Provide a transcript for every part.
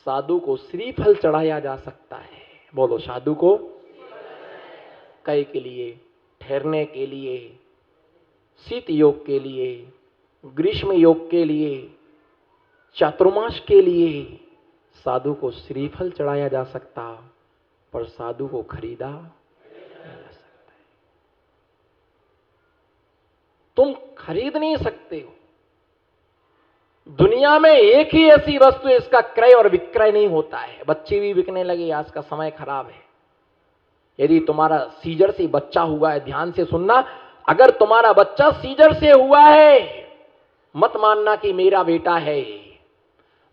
साधु को श्रीफल चढ़ाया जा सकता है। बोलो, साधु को कै के लिए, ठहरने के लिए, शीत योग के लिए, ग्रीष्म योग के लिए, चातुर्मास के लिए साधु को श्रीफल चढ़ाया जा सकता, पर साधु को खरीदा नहीं जा सकता है। तुम खरीद नहीं सकते हो। दुनिया में एक ही ऐसी वस्तु है इसका क्रय और विक्रय नहीं होता है। बच्चे भी बिकने लगे, आज का समय खराब है। यदि तुम्हारा सीजर से बच्चा हुआ है, ध्यान से सुनना, अगर तुम्हारा बच्चा सीजर से हुआ है, मत मानना कि मेरा बेटा है,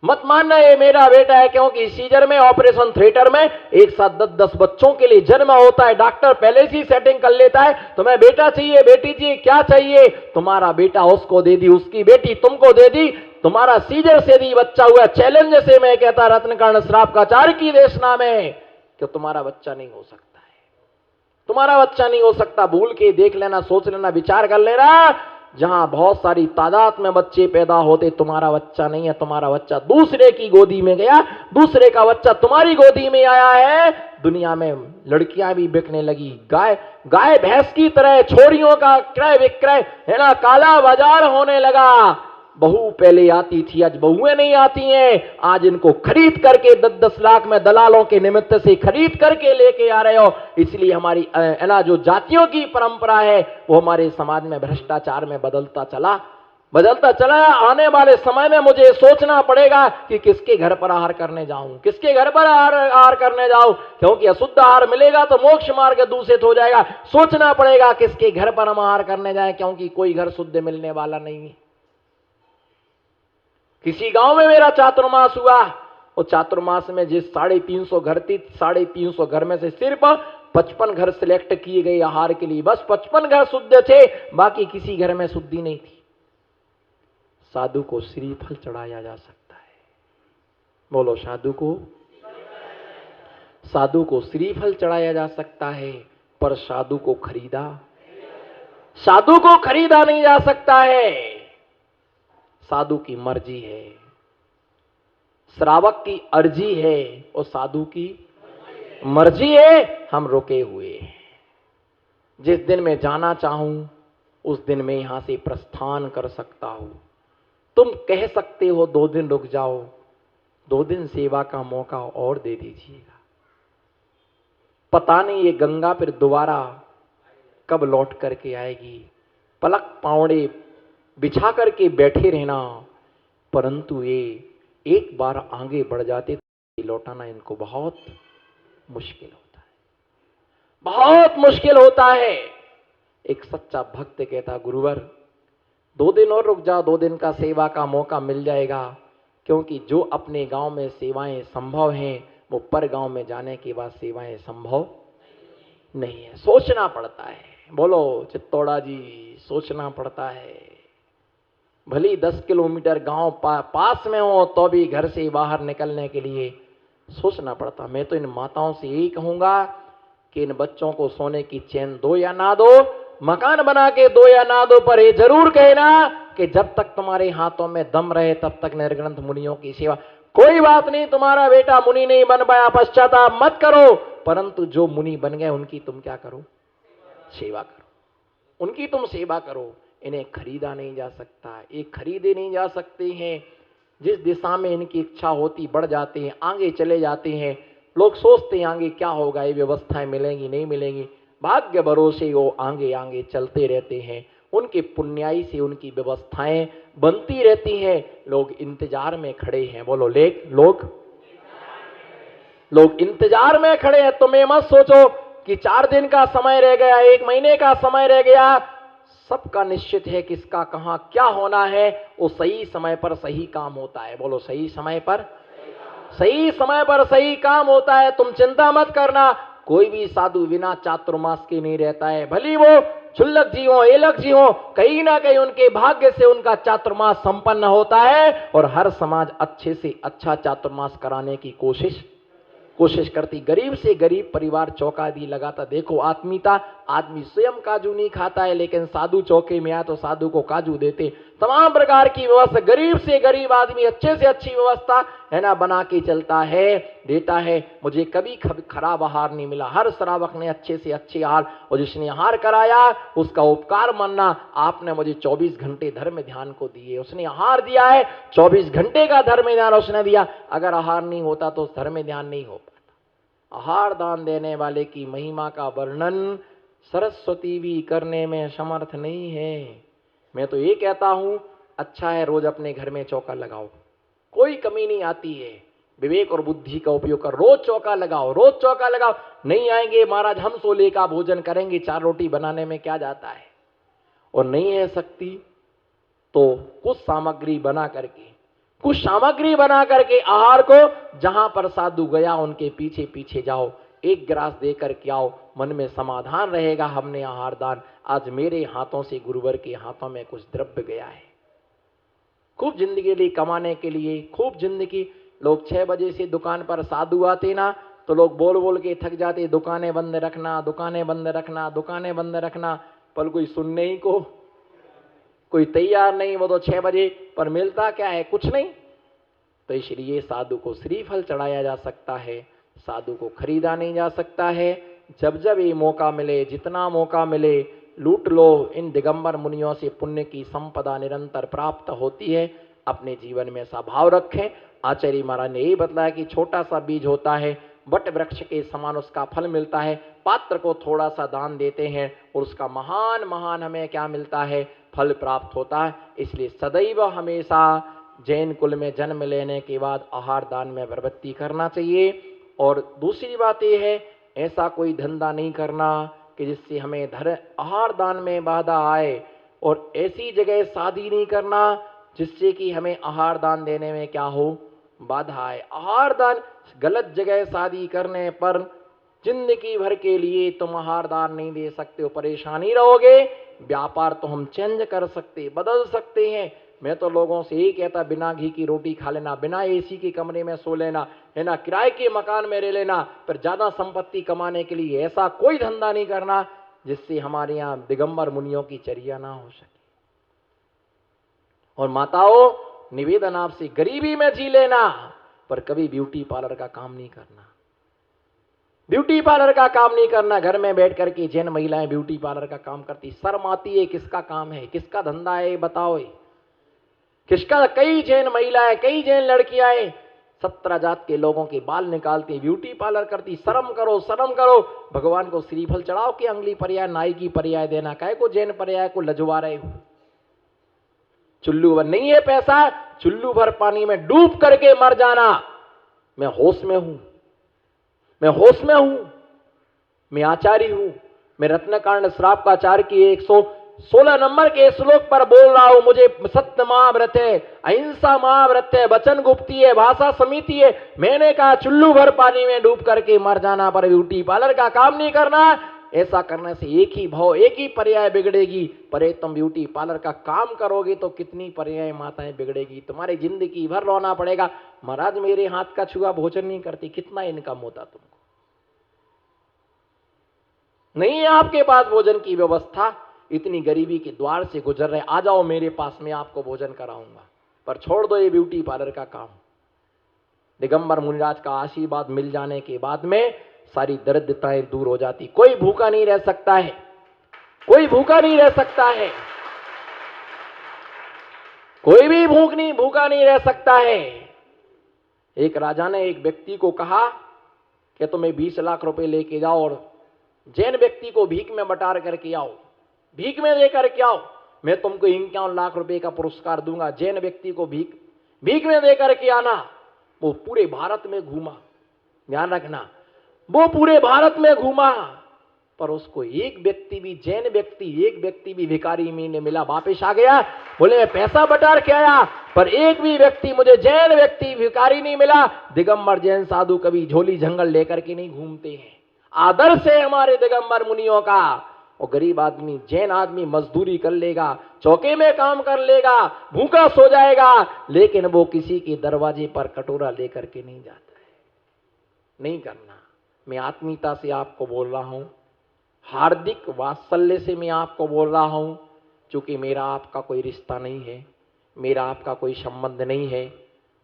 मत मानना ये मेरा बेटा है, क्योंकि सीजर में, ऑपरेशन थिएटर में एक साथ 10-10 बच्चों के लिए जन्म होता है। डॉक्टर पहले से सेटिंग कर लेता है, तुम्हें बेटा चाहिए, बेटी चाहिए, क्या चाहिए, तुम्हारा बेटा उसको दे दी, उसकी बेटी तुमको दे दी, तुम्हारा सीजर से भी बच्चा हुआ। चैलेंज से मैं कहता रत्नकर्ण श्राप का चार की देशना में कि तुम्हारा बच्चा नहीं हो सकता है, तुम्हारा बच्चा नहीं हो सकता। भूल के देख लेना, सोच लेना, विचार कर लेना, जहां बहुत सारी तादाद में बच्चे पैदा होते, तुम्हारा बच्चा नहीं है, तुम्हारा बच्चा दूसरे की गोदी में गया, दूसरे का बच्चा तुम्हारी गोदी में आया है। दुनिया में लड़कियां भी बिकने लगी, गाय भैंस की तरह छोरियों का क्रय विक्रय है ना, काला बाजार होने लगा। बहू पहले आती थी, आज बहुएं नहीं आती हैं। आज इनको खरीद करके 10-10 लाख में दलालों के निमित्त से खरीद करके लेके आ रहे हो। इसलिए हमारी जो जातियों की परंपरा है वो हमारे समाज में भ्रष्टाचार में बदलता चला। आने वाले समय में मुझे सोचना पड़ेगा कि किसके घर पर आहार करने जाऊं, किसके घर पर आहार करने जाऊं, क्योंकि अशुद्ध आहार मिलेगा तो मोक्ष मार्ग दूषित हो जाएगा। सोचना पड़ेगा किसके घर पर हम आहार करने जाएं, क्योंकि कोई घर शुद्ध मिलने वाला नहीं है। किसी गांव में मेरा चातुर्मास हुआ, वो चातुर्मास में जिस 350 घर थी, 350 घर में से सिर्फ 55 घर सिलेक्ट किए गए आहार के लिए। बस 55 घर शुद्ध थे, बाकी किसी घर में शुद्धि नहीं थी। साधु को श्रीफल चढ़ाया जा सकता है। बोलो, साधु को श्रीफल चढ़ाया जा सकता है, पर साधु को खरीदा नहीं जा सकता है। साधु की मर्जी है, श्रावक की अर्जी है, और साधु की मर्जी है। हम रुके हुए हैं। जिस दिन मैं जाना चाहूं उस दिन मैं यहां से प्रस्थान कर सकता हूं। तुम कह सकते हो 2 दिन रुक जाओ, 2 दिन सेवा का मौका और दे दीजिएगा। पता नहीं ये गंगा फिर दोबारा कब लौट करके आएगी। पलक पावड़े बिछा करके बैठे रहना, परंतु ये एक बार आगे बढ़ जाते तो लौटाना इनको बहुत मुश्किल होता है, बहुत मुश्किल होता है। एक सच्चा भक्त कहता, गुरुवर 2 दिन और रुक जाओ, 2 दिन का सेवा का मौका मिल जाएगा, क्योंकि जो अपने गांव में सेवाएं संभव हैं वो पर गांव में जाने के बाद सेवाएं संभव नहीं है। सोचना पड़ता है। बोलो चित्तौड़ा जी, सोचना पड़ता है। भली 10 किलोमीटर गांव पास में हो तो भी घर से बाहर निकलने के लिए सोचना पड़ता। मैं तो इन माताओं से यही कहूंगा कि इन बच्चों को सोने की चैन दो या ना दो, मकान बना के दो या ना दो, पर ये जरूर कहना कि जब तक तुम्हारे हाथों में दम रहे तब तक निर्ग्रंथ मुनियों की सेवा। कोई बात नहीं, तुम्हारा बेटा मुनि नहीं बन पाया, पश्चाताप मत करो, परंतु जो मुनि बन गए उनकी तुम क्या करो, सेवा करो, उनकी तुम सेवा करो। इन्हें खरीदा नहीं जा सकता, ये खरीदे नहीं जा सकते हैं। जिस दिशा में इनकी इच्छा होती बढ़ जाते हैं, आगे चले जाते हैं। लोग सोचते हैं आगे क्या होगा, ये व्यवस्थाएं मिलेंगी नहीं मिलेंगी, भाग्य भरोसे वो आगे आगे चलते रहते हैं। उनके पुण्याई से उनकी व्यवस्थाएं बनती रहती हैं। लोग इंतजार में खड़े हैं। बोलो लोग इंतजार में खड़े हैं। तुम्हें मत सोचो कि 4 दिन का समय रह गया, 1 महीने का समय रह गया। सबका निश्चित है किसका कहां क्या होना है। वो सही समय पर सही काम होता है। बोलो सही समय पर सही काम होता है। तुम चिंता मत करना। कोई भी साधु बिना चातुर्मास के नहीं रहता है। भली वो क्षुल्लक जी हो, एलक जी हो, कहीं ना कहीं उनके भाग्य से उनका चातुर्मास संपन्न होता है। और हर समाज अच्छे से अच्छा चातुर्मास कराने की कोशिश कोशिश करती गरीब से गरीब परिवार चौका दी लगाता। देखो आत्मीयता, आदमी स्वयं काजू नहीं खाता है, लेकिन साधु चौके में आया तो साधु को काजू देते। तमाम प्रकार की व्यवस्था, गरीब से गरीब आदमी अच्छे से अच्छी व्यवस्था है ना बना के चलता है, देता है। मुझे कभी खराब आहार नहीं मिला, हर श्रावक ने अच्छे से अच्छे आहार, और जिसने आहार कराया उसका उपकार मानना। आपने मुझे 24 घंटे धर्म ध्यान को दिए, उसने आहार दिया है, 24 घंटे का धर्म ध्यान उसने दिया। अगर आहार नहीं होता तो धर्म ध्यान नहीं हो पाता। आहार दान देने वाले की महिमा का वर्णन सरस्वती भी करने में समर्थ नहीं है। मैं तो ये कहता हूं, अच्छा है रोज अपने घर में चौका लगाओ, कोई कमी नहीं आती है। विवेक और बुद्धि का उपयोग कर रोज चौका लगाओ, रोज चौका लगाओ। नहीं आएंगे महाराज हम सोले का भोजन करेंगे, 4 रोटी बनाने में क्या जाता है। और नहीं है शक्ति तो कुछ सामग्री बना करके आहार को, जहां पर साधु गया उनके पीछे पीछे जाओ, 1 गिलास दे करके आओ, मन में समाधान रहेगा हमने आहार दान, आज मेरे हाथों से गुरुवर के हाथों में कुछ द्रव्य गया है। खूब जिंदगी के लिए कमाने के लिए, खूब जिंदगी। लोग 6 बजे से दुकान पर साधु आते ना, तो लोग बोल बोल के थक जाते, दुकानें बंद रखना, दुकानें बंद रखना, दुकानें बंद रखना, पर कोई सुनने ही को कोई तैयार नहीं। वो तो 6 बजे, पर मिलता क्या है, कुछ नहीं। तो इसलिए साधु को श्रीफल चढ़ाया जा सकता है, साधु को खरीदा नहीं जा सकता है। जब जब ये मौका मिले, जितना मौका मिले लूट लो। इन दिगंबर मुनियों से पुण्य की संपदा निरंतर प्राप्त होती है। अपने जीवन में ऐसा भाव रखें। आचार्य महाराज ने यही बतलाया कि छोटा सा बीज होता है, वट वृक्ष के समान उसका फल मिलता है। पात्र को थोड़ा सा दान देते हैं और उसका महान महान हमें क्या मिलता है, फल प्राप्त होता है। इसलिए सदैव हमेशा जैन कुल में जन्म लेने के बाद आहार दान में प्रवृत्ति करना चाहिए। और दूसरी बात यह है, ऐसा कोई धंधा नहीं करना कि जिससे हमें आहार दान में बाधा आए, और ऐसी जगह शादी नहीं करना जिससे कि हमें आहार दान देने में क्या हो, बाधा आए। आहार दान गलत जगह शादी करने पर जिंदगी भर के लिए तुम आहार दान नहीं दे सकते हो, परेशानी रहोगे। व्यापार तो हम चेंज कर सकते, बदल सकते हैं। मैं तो लोगों से यही कहता, बिना घी की रोटी खा लेना, बिना एसी के कमरे में सो लेना, है ना, किराए के मकान में रह लेना, पर ज्यादा संपत्ति कमाने के लिए ऐसा कोई धंधा नहीं करना जिससे हमारे यहाँ दिगंबर मुनियों की चर्या ना हो सके। और माताओं, निवेदन आपसे, गरीबी में जी लेना, पर कभी ब्यूटी पार्लर का काम नहीं करना। ब्यूटी पार्लर का काम नहीं करना। घर में बैठ करके जैन महिलाएं ब्यूटी पार्लर का काम करती, शर्म आती है। किसका काम है, किसका धंधा है, बताओ किसका। कई जैन महिलाएं, कई जैन लड़कियां 17 जात के लोगों के बाल निकालती, ब्यूटी पार्लर करती। शर्म करो, शर्म करो। भगवान को श्रीफल चढ़ाओ कि अंगली पर्याय, नाई की पर्याय देना, काहे को जैन पर्याय को लजवा रहे हो। चुल्लू भर नहीं है पैसा, चुल्लू भर पानी में डूब करके मर जाना। मैं होश में हूं, मैं होश में हूं, मैं आचार्य हूं। मैं रत्नकांड श्राप का आचार्य की 116 नंबर के श्लोक पर बोल रहा हूं। मुझे सत्य महाव्रत है, अहिंसा महाव्रत है, वचन गुप्ती है, भाषा समिति है। मैंने कहा चुल्लू भर पानी में डूब करके मर जाना, पर ब्यूटी पार्लर का काम नहीं करना। ऐसा करने से एक ही भाव, एक ही पर्याय बिगड़ेगी। पर तुम ब्यूटी पार्लर का काम करोगे तो कितनी पर्याय माताएं बिगड़ेगी, तुम्हारी जिंदगी भर रोना पड़ेगा। महाराज मेरे हाथ का छुआ भोजन नहीं करती, कितना इनकम होता तुमको। नहीं है आपके पास भोजन की व्यवस्था, इतनी गरीबी के द्वार से गुजर रहे, आ जाओ मेरे पास, मैं आपको भोजन कराऊंगा। पर छोड़ दो ये ब्यूटी पार्लर का काम। दिगंबर मुनिराज का आशीर्वाद मिल जाने के बाद में सारी दरिद्रताएं दूर हो जाती। कोई भूखा नहीं रह सकता है, कोई भूखा नहीं रह सकता है, कोई भी भूखा नहीं रह सकता है। एक राजा ने एक व्यक्ति को कहा कि तुम्हें 20 लाख रुपए लेके जाओ और जैन व्यक्ति को भीख में बटार करके आओ, भीख में देकर के आओ, मैं तुमको 51 लाख रुपए का पुरस्कार दूंगा। जैन व्यक्ति को भीख में देकर के आना। वो पूरे भारत में घूमा, ध्यान रखना, वो पूरे भारत में घूमा, पर उसको एक व्यक्ति भी, जैन व्यक्ति एक व्यक्ति भी भिखारी में नहीं मिला। वापिस आ गया, बोले मैं पैसा बटार के आया, पर एक भी व्यक्ति, मुझे जैन व्यक्ति भिखारी नहीं मिला। दिगंबर जैन साधु कभी झोली जंगल लेकर के नहीं घूमते हैं। आदर्श है हमारे दिगंबर मुनियों का। और गरीब आदमी, जैन आदमी मजदूरी कर लेगा, चौके में काम कर लेगा, भूखा सो जाएगा, लेकिन वो किसी के दरवाजे पर कटोरा लेकर के नहीं जाता है। नहीं करना। मैं आत्मीयता से आपको बोल रहा हूं, हार्दिक वात्सल्य से मैं आपको बोल रहा हूं, क्योंकि मेरा आपका कोई रिश्ता नहीं है, मेरा आपका कोई संबंध नहीं है,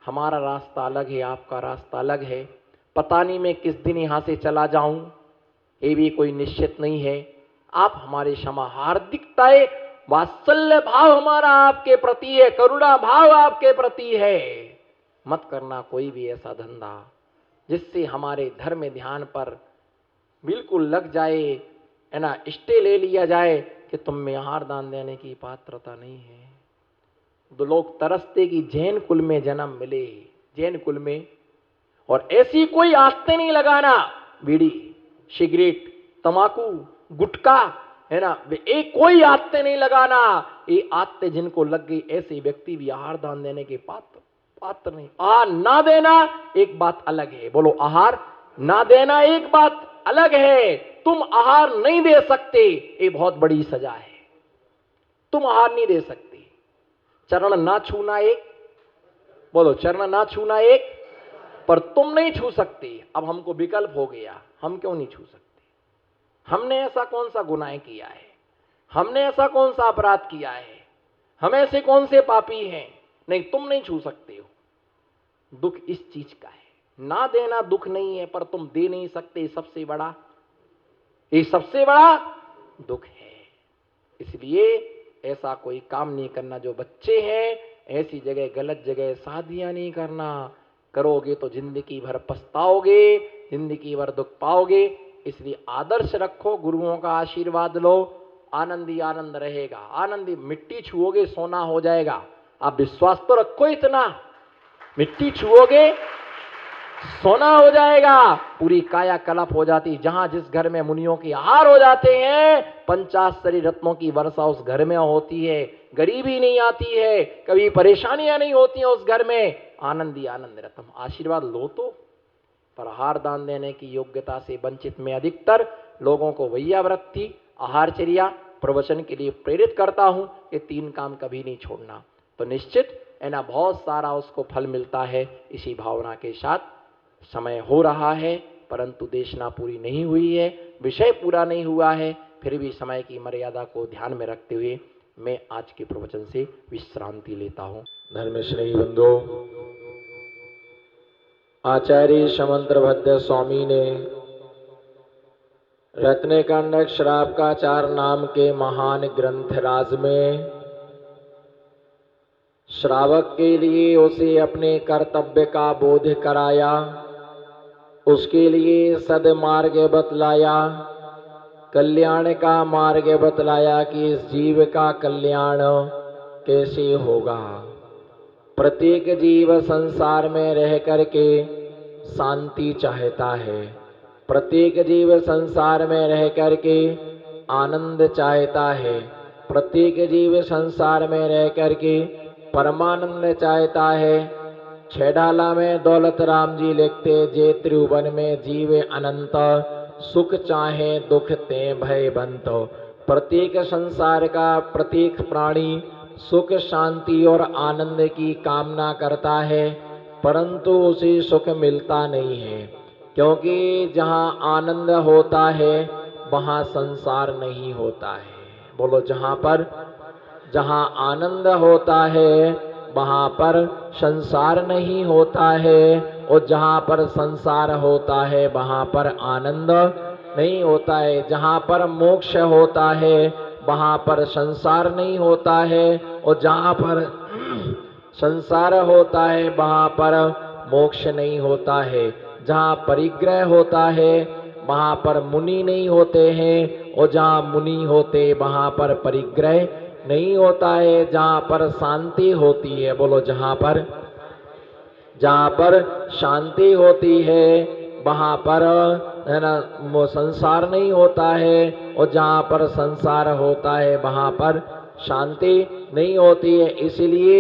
हमारा रास्ता अलग है, आपका रास्ता अलग है। पता नहीं मैं किस दिन यहाँ से चला जाऊं, ये भी कोई निश्चित नहीं है। आप हमारे क्षमा, हार्दिकताएं, वात्सल्य भाव हमारा आपके प्रति है, करुणा भाव आपके प्रति है। मत करना कोई भी ऐसा धंधा जिससे हमारे धर्म ध्यान पर बिल्कुल लग जाए, है ना, स्टे ले लिया जाए कि तुम में आहार दान देने की पात्रता नहीं है। दो लोग तरसते कि जैन कुल में जन्म मिले, जैन कुल में। और ऐसी कोई आस्ते नहीं लगाना, बीड़ी, सिगरेट, तंबाकू, गुटखा, है ना, एक कोई आस्ते नहीं लगाना। ये आस्ते जिनको लग गई, ऐसे व्यक्ति भी आहार दान देने के पात्र नहीं। आहार ना देना एक बात अलग है, बोलो, आहार ना देना एक बात अलग है। तुम आहार नहीं दे सकते, ये बहुत बड़ी सजा है। तुम आहार नहीं दे सकते। चरण ना छूना एक, बोलो, चरण ना छूना एक, पर तुम नहीं छू सकते। अब हमको विकल्प हो गया, हम क्यों नहीं छू सकते? हमने ऐसा कौन सा गुनाह किया है? हमने ऐसा कौन सा अपराध किया है? हम ऐसे कौन से पापी हैं? नहीं, तुम नहीं छू सकते हो। दुख इस चीज का है। ना देना दुख नहीं है, पर तुम दे नहीं सकते, ये सबसे बड़ा दुख है। इसलिए ऐसा कोई काम नहीं करना। जो बच्चे हैं, ऐसी जगह, गलत जगह शादियां नहीं करना। करोगे तो जिंदगी भर पछताओगे, जिंदगी भर दुख पाओगे। इसलिए आदर्श रखो, गुरुओं का आशीर्वाद लो, आनंद ही आनंद रहेगा। आनंद ही, मिट्टी छुओगे सोना हो जाएगा। आप विश्वास तो रखो इतना, मिट्टी छुओगे सोना हो जाएगा, पूरी काया कल्प हो जाती। जहां जिस घर में मुनियों के आहार हो जाते हैं, 50 रत्नों की वर्षा उस घर में होती है। गरीबी नहीं आती है, कभी परेशानियां नहीं होती हैं उस घर में। आनंद ही आनंद रहता। आशीर्वाद लो तो, पर आहार दान देने की योग्यता से वंचित मैं अधिकतर लोगों को वैयावृत्ति, आहारचर्या, प्रवचन के लिए प्रेरित करता हूं। ये 3 काम कभी नहीं छोड़ना, तो निश्चित है ना, बहुत सारा उसको फल मिलता है। इसी भावना के साथ समय हो रहा है, परंतु देशना पूरी नहीं हुई है, विषय पूरा नहीं हुआ है। फिर भी समय की मर्यादा को ध्यान में रखते हुए मैं आज के प्रवचन से विश्रांति लेता हूँ। धर्मश्रेणी बंधु, आचार्य समंतभद्र स्वामी ने रत्नकंडक श्रावकाचार नाम के महान ग्रंथ राज में श्रावक के लिए उसे अपने कर्तव्य का बोध कराया, उसके लिए सदमार्ग बतलाया, कल्याण का मार्ग बतलाया कि इस जीव का कल्याण कैसे होगा। प्रत्येक जीव संसार में रह करके शांति चाहता है, प्रत्येक जीव संसार में रह करके आनंद चाहता है, प्रत्येक जीव संसार में रह करके परमानंद चाहता है। छेडाला में दौलत राम जी लिखते, जे त्रिभुवन में जीव अनंत, सुख चाहे दुख ते भय बंत। प्रत्येक संसार का प्रत्येक प्राणी सुख, शांति और आनंद की कामना करता है, परंतु उसे सुख मिलता नहीं है। क्योंकि जहाँ आनंद होता है वहाँ संसार नहीं होता है। बोलो, जहाँ आनंद होता है वहाँ पर संसार नहीं होता है, और जहाँ पर संसार होता है वहाँ पर आनंद नहीं होता है। जहाँ पर मोक्ष होता है वहाँ पर संसार नहीं होता है, और जहाँ पर संसार होता है वहाँ पर मोक्ष नहीं होता है। जहाँ परिग्रह होता है वहाँ पर मुनि नहीं होते हैं, और जहाँ मुनि होते वहाँ पर परिग्रह नहीं होता है। जहाँ पर शांति होती है, बोलो, जहाँ पर शांति होती है वहाँ पर, है ना, वो संसार नहीं होता है, और जहाँ पर संसार होता है वहाँ पर शांति नहीं होती है। इसलिए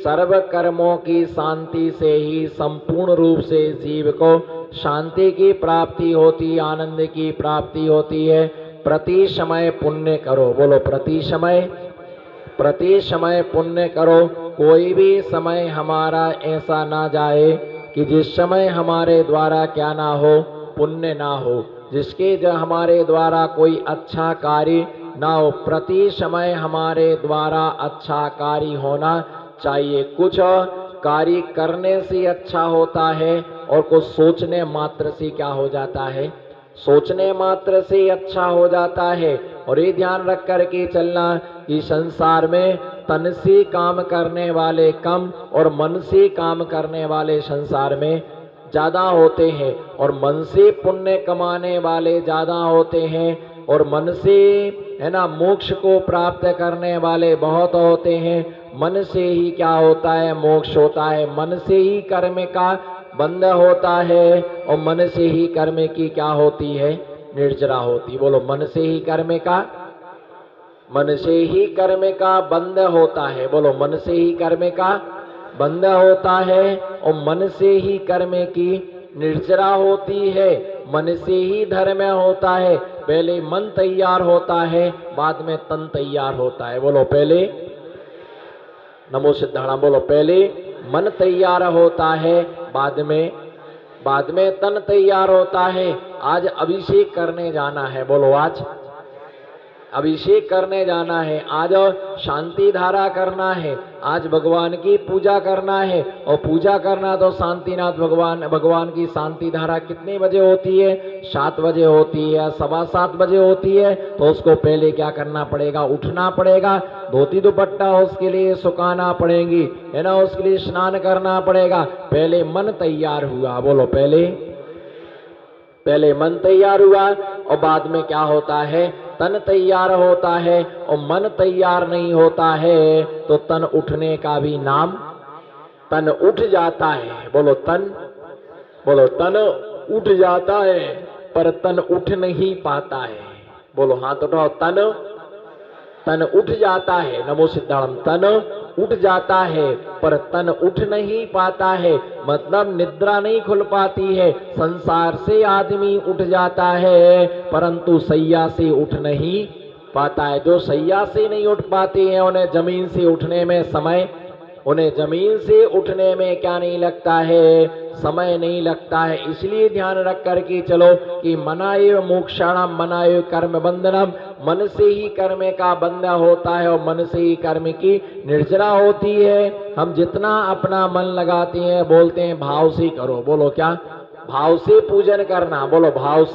सर्व कर्मों की शांति से ही संपूर्ण रूप से जीव को शांति की प्राप्ति होती, आनंद की प्राप्ति होती है। प्रति समय पुण्य करो, बोलो, प्रति समय पुण्य करो। कोई भी समय हमारा ऐसा ना जाए कि जिस समय हमारे द्वारा क्या ना हो, पुण्य ना हो, जिसके जो हमारे द्वारा कोई अच्छा कार्य ना हो, प्रति समय हमारे द्वारा अच्छा कार्य होना चाहिए। कुछ कार्य करने से अच्छा होता है और कुछ सोचने मात्र से क्या हो जाता है, सोचने मात्र से अच्छा हो जाता है। और ये ध्यान रख करके चलना कि संसार में तन से काम करने वाले कम और मन से काम करने वाले संसार में ज्यादा होते हैं, और मन से पुण्य कमाने वाले ज्यादा होते हैं, और मन से है ना मोक्ष को प्राप्त करने वाले बहुत होते हैं। मन से ही क्या होता है, मोक्ष होता है। मन से ही कर्म का बंध होता है, और मन से ही कर्म की क्या होती है, निर्जरा होती। बोलो, मन से ही कर्म का, मन से ही कर्म का बंध होता है। बोलो, मन से ही कर्म का बंध होता है, और मन से ही कर्म की निर्जरा होती है। मन से ही धर्म होता है। पहले मन तैयार होता है, बाद में तन तैयार होता है। बोलो, पहले नमो सिद्धाणाम। बोलो, पहले मन तैयार होता है, बाद में तन तैयार होता है। आज अभिषेक करने जाना है। बोलो, आज अभिषेक करने जाना है, आज शांति धारा करना है, आज भगवान की पूजा करना है। और पूजा करना तो शांतिनाथ भगवान की शांति धारा कितने बजे होती है, 7 बजे होती है, 7:15 बजे होती है। तो उसको पहले क्या करना पड़ेगा, उठना पड़ेगा, धोती दुपट्टा उसके लिए सुखाना पड़ेगी, है ना, उसके लिए स्नान करना पड़ेगा। पहले मन तैयार हुआ। बोलो, पहले मन तैयार हुआ, और बाद में क्या होता है, तन तैयार होता है। और मन तैयार नहीं होता है तो तन उठने का भी नाम, तन उठ जाता है। बोलो, तन उठ जाता है, पर तन उठ नहीं पाता है। बोलो, हाथ उठाओ। तन उठ जाता है। नमो सिद्धार्थ। तन उठ जाता है, पर तन उठ नहीं पाता है, मतलब निद्रा नहीं खुल पाती है। संसार से आदमी उठ जाता है, परंतु सैया से उठ नहीं पाता है। जो सैया से नहीं उठ पाते हैं, उन्हें जमीन से उठने में क्या नहीं लगता है, समय नहीं लगता है। इसलिए ध्यान रख करके चलो कि मनाएव मोक्षाणाम मनाएव कर्म बंधनम। मन से ही कर्म का बंध होता है, और मन से ही कर्म की निर्जरा होती है। हम जितना अपना मन लगाते हैं, बोलते हैं भाव से करो। बोलो, क्या भाव से पूजन करना। बोलो, भाव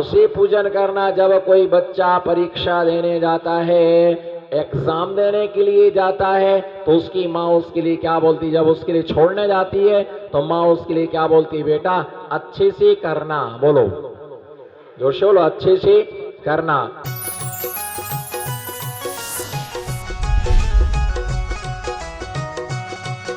से पूजन करना। जब कोई बच्चा परीक्षा देने जाता है, एग्जाम देने के लिए जाता है, तो उसकी माँ उसके लिए क्या बोलती, जब उसके लिए छोड़ने जाती है तो माँ उसके लिए क्या बोलती, बेटा अच्छे से करना। बोलो, जोर से बोलो, अच्छे से करना।